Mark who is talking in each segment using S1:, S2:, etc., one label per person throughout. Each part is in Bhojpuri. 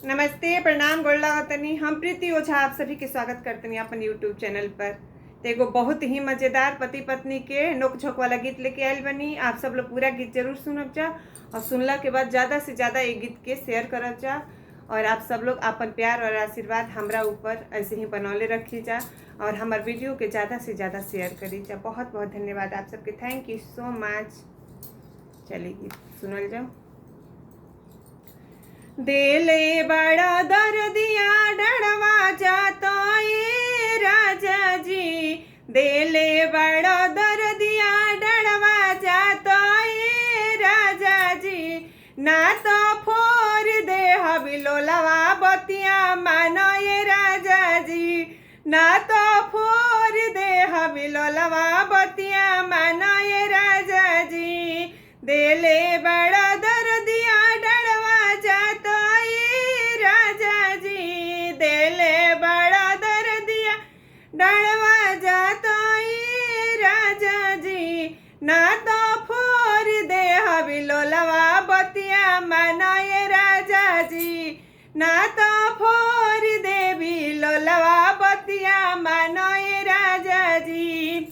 S1: नमस्ते, प्रणाम, गोड़ लागतनी। हम प्रीति ओझा आप सभी के स्वागत करतनी अपन यूट्यूब चैनल पर। तो एगो बहुत ही मज़ेदार पति पत्नी के नोक झोंक वाला गीत लेके आयल बनी। आप सब लोग पूरा गीत जरूर सुनब जा और सुनला के बाद ज़्यादा से ज़्यादा ये गीत के शेयर करब जा। और आप सब लोग अपन प्यार और आशीर्वाद हमरा ऊपर ऐसे ही बनौले रखी जा और हमार वीडियो के ज़्यादा से ज़्यादा शेयर करी जा। बहुत बहुत धन्यवाद आप सबके। Thank you so much. चलिए गीत सुनल जाओ। देले बड़ा दर्दिया डरवा जाता ये राजा जी, देले बड़ा दर्दिया डरवा जाता ये राजा जी, ना तो फोर दे हबिलोलवा बतिया मानो ये राजा जी, ना तो फोर दे हबिलोलवा बतिया मानो ये राजा जी, देले बड़ा दर्दिया डरवा जाता ये राजा जी, देले बड़ा दर्दिया डरवा जाता ये राजा जी, ना तो फोर दे हबिलोलवा बतिया मानो ये राजा जी, ना तो फोर दे बिलोलवा बतिया मानो ये राजा जी,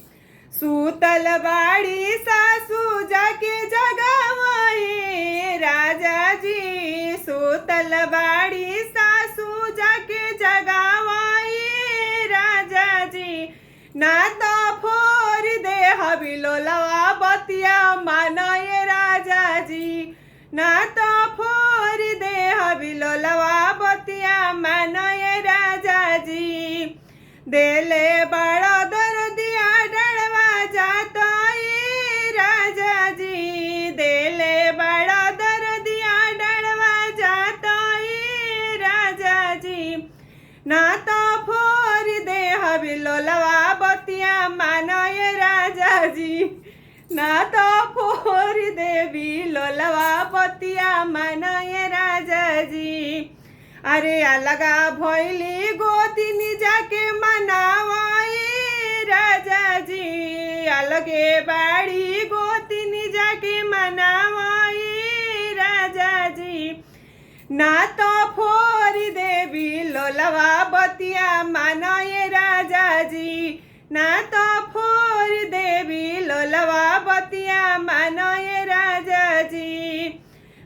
S1: सूतल बाड़ी सासू जाके जगावाए राजा जी, सूतल बाड़ी सासू जाके जगावाए राजा जी, ना तो फोर दे हबिलोलवा बतिया मानो ये राजा जी, ना तो फोर दे हबिलोलवा बतिया मानो ये राजा जी, देले बड़ा दर्दिया डरवा जाता ये राजा जी, देले बड़ा दर्दिया डरवा जाता ये राजा जी, ना तो फोर दे हबिलोलवा बतिया मानो ये राजा जी, ना तो फोर दे बिलोलवा बतिया मानो ये राजा जी, अरे अलगा भैली गोतिनी जाके मनावाए राजा जी, अलगे बाड़ी गोतिनी जाके मनावाए राजा जी, ना तो फोर दे बिलोलवा बतिया मानो ये राजा जी, ना तो फोर दे बिलोलवा बतिया मानो ये राजा जी,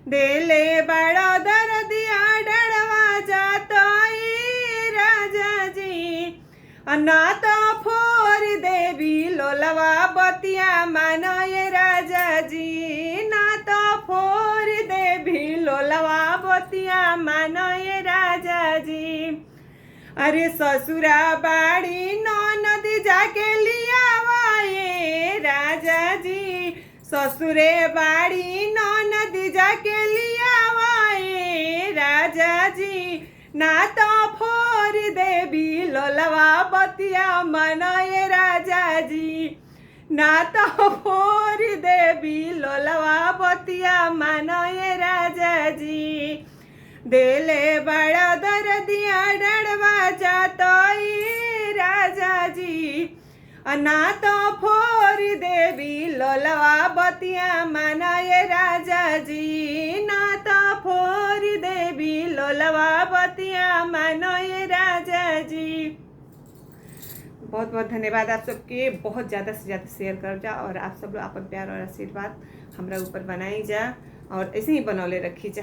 S1: देले बड़ा दर्दिया डरवा जाता ये राजा जी, ना तो फोर दे बिलोलवा बतिया मानो ये राजा जी, ना तो फोर दे बिलोलवा बतिया मानो ये राजा जी, अरे ससुरा बाड़ी ननद जाके लियावाए राजा जी, ससुरे बाड़ी ननद जाके लियावाए राजा जी, ना तो फोर दे बिलोलवा बतिया मानो ये राजा जी, ना तो फोर दे बिलोलवा बतिया मानो ये राजा जी, देले बड़ा दर्दिया डरवा जाता ये राजा जी, ना तो फोर दे बिलोलवा बतिया मानो ये राजा जी, ना तो फोर दे बिलोलवा बतिया मानो ये राजा जी। बहुत बहुत धन्यवाद आप सबके। बहुत ज़्यादा से ज़्यादा शेयर कर जा और आप सब लोग अपन प्यार और आशीर्वाद हमरा ऊपर बनाई जा और ऐसे ही बनौले रखी जा।